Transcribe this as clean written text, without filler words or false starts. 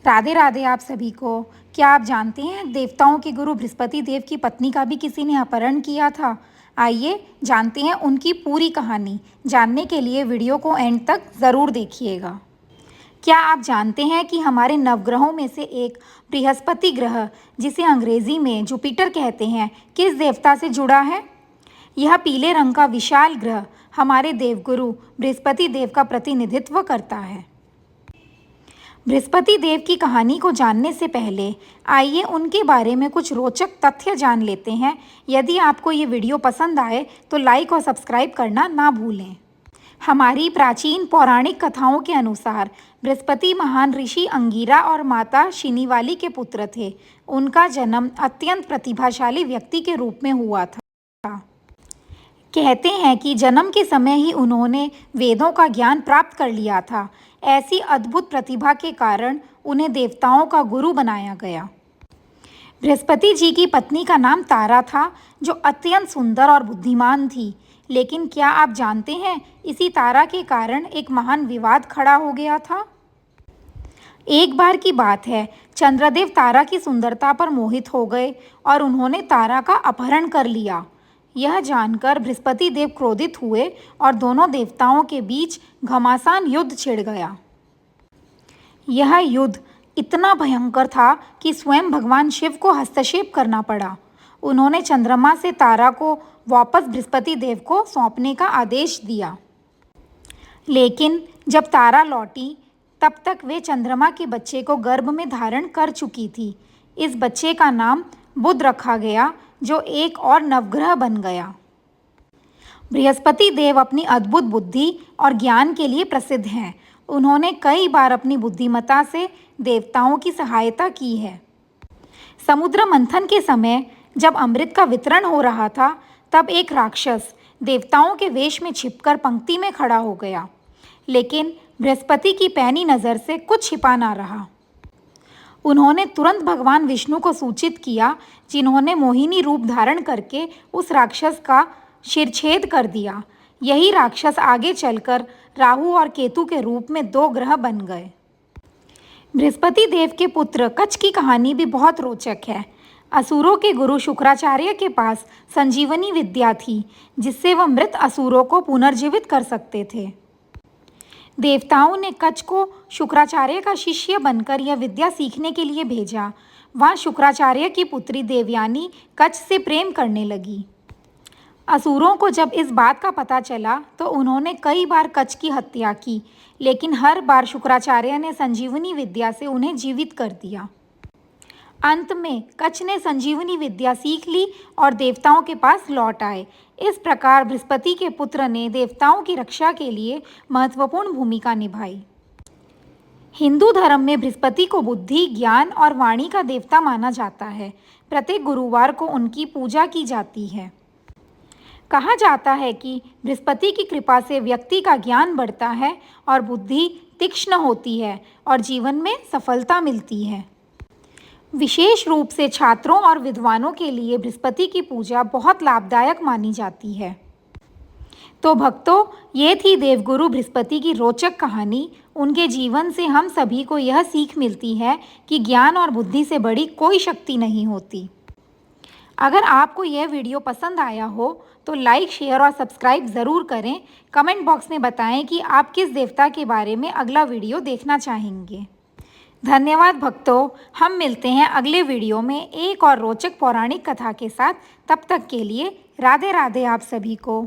राधे राधे आप सभी को। क्या आप जानते हैं देवताओं के गुरु बृहस्पति देव की पत्नी का भी किसी ने अपहरण किया था। आइए जानते हैं उनकी पूरी कहानी। जानने के लिए वीडियो को एंड तक ज़रूर देखिएगा। क्या आप जानते हैं कि हमारे नवग्रहों में से एक बृहस्पति ग्रह, जिसे अंग्रेजी में जुपिटर कहते हैं, किस देवता से जुड़ा है? यह पीले रंग का विशाल ग्रह हमारे देवगुरु बृहस्पति देव का प्रतिनिधित्व करता है। बृहस्पति देव की कहानी को जानने से पहले आइए उनके बारे में कुछ रोचक तथ्य जान लेते हैं। यदि आपको ये वीडियो पसंद आए तो लाइक और सब्सक्राइब करना ना भूलें। हमारी प्राचीन पौराणिक कथाओं के अनुसार बृहस्पति महान ऋषि अंगिरा और माता शिनीवाली के पुत्र थे। उनका जन्म अत्यंत प्रतिभाशाली व्यक्ति के रूप में हुआ था। कहते हैं कि जन्म के समय ही उन्होंने वेदों का ज्ञान प्राप्त कर लिया था। ऐसी अद्भुत प्रतिभा के कारण उन्हें देवताओं का गुरु बनाया गया। बृहस्पति जी की पत्नी का नाम तारा था, जो अत्यंत सुंदर और बुद्धिमान थी। लेकिन क्या आप जानते हैं, इसी तारा के कारण एक महान विवाद खड़ा हो गया था। एक बार की बात है, चंद्रदेव तारा की सुंदरता पर मोहित हो गए और उन्होंने तारा का अपहरण कर लिया। यह जानकर बृहस्पति देव क्रोधित हुए और दोनों देवताओं के बीच घमासान युद्ध छिड़ गया। यह युद्ध इतना भयंकर था कि स्वयं भगवान शिव को हस्तक्षेप करना पड़ा। उन्होंने चंद्रमा से तारा को वापस बृहस्पति देव को सौंपने का आदेश दिया। लेकिन जब तारा लौटी तब तक वे चंद्रमा के बच्चे को गर्भ में धारण कर चुकी थी। इस बच्चे का नाम बुध रखा गया, जो एक और नवग्रह बन गया। बृहस्पति देव अपनी अद्भुत बुद्धि और ज्ञान के लिए प्रसिद्ध हैं। उन्होंने कई बार अपनी बुद्धिमत्ता से देवताओं की सहायता की है। समुद्र मंथन के समय जब अमृत का वितरण हो रहा था, तब एक राक्षस देवताओं के वेश में छिपकर पंक्ति में खड़ा हो गया। लेकिन बृहस्पति की पैनी नज़र से कुछ छिपा ना रहा। उन्होंने तुरंत भगवान विष्णु को सूचित किया, जिन्होंने मोहिनी रूप धारण करके उस राक्षस का शिरछेद कर दिया। यही राक्षस आगे चलकर राहु और केतु के रूप में दो ग्रह बन गए। बृहस्पति देव के पुत्र कच्छ की कहानी भी बहुत रोचक है। असुरों के गुरु शुक्राचार्य के पास संजीवनी विद्या थी, जिससे वह मृत असुरों को पुनर्जीवित कर सकते थे। देवताओं ने कच्छ को शुक्राचार्य का शिष्य बनकर यह विद्या सीखने के लिए भेजा। वहाँ शुक्राचार्य की पुत्री देवयानी कच्छ से प्रेम करने लगी। असुरों को जब इस बात का पता चला तो उन्होंने कई बार कच्छ की हत्या की, लेकिन हर बार शुक्राचार्य ने संजीवनी विद्या से उन्हें जीवित कर दिया। अंत में कच्छ ने संजीवनी विद्या सीख ली और देवताओं के पास लौट आए। इस प्रकार बृहस्पति के पुत्र ने देवताओं की रक्षा के लिए महत्वपूर्ण भूमिका निभाई। हिंदू धर्म में बृहस्पति को बुद्धि, ज्ञान और वाणी का देवता माना जाता है। प्रत्येक गुरुवार को उनकी पूजा की जाती है। कहा जाता है कि बृहस्पति की कृपा से व्यक्ति का ज्ञान बढ़ता है और बुद्धि तीक्ष्ण होती है और जीवन में सफलता मिलती है। विशेष रूप से छात्रों और विद्वानों के लिए बृहस्पति की पूजा बहुत लाभदायक मानी जाती है। तो भक्तों, ये थी देवगुरु बृहस्पति की रोचक कहानी। उनके जीवन से हम सभी को यह सीख मिलती है कि ज्ञान और बुद्धि से बड़ी कोई शक्ति नहीं होती। अगर आपको यह वीडियो पसंद आया हो तो लाइक, शेयर और सब्सक्राइब ज़रूर करें। कमेंट बॉक्स में बताएं कि आप किस देवता के बारे में अगला वीडियो देखना चाहेंगे। धन्यवाद भक्तों, हम मिलते हैं अगले वीडियो में एक और रोचक पौराणिक कथा के साथ। तब तक के लिए राधे राधे आप सभी को।